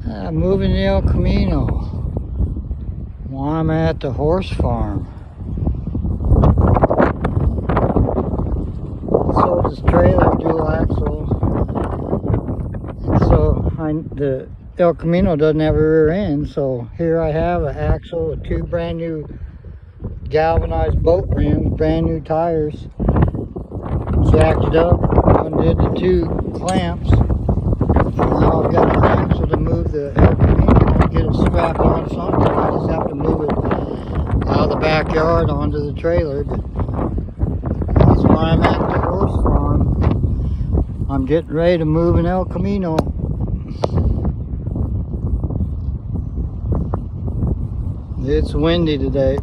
Moving the El Camino while I'm at the horse farm. Sold this trailer, dual axle, and so the El Camino doesn't have a rear end, so here I have an axle with two brand new galvanized boat rims, brand new tires, jacked it up, undid the two clamps. Now I've got an axle to move the El Camino, get it strapped on something. I just have to move it out of the backyard onto the trailer. But that's where I'm at the horse farm. I'm getting ready to move an El Camino. It's windy today.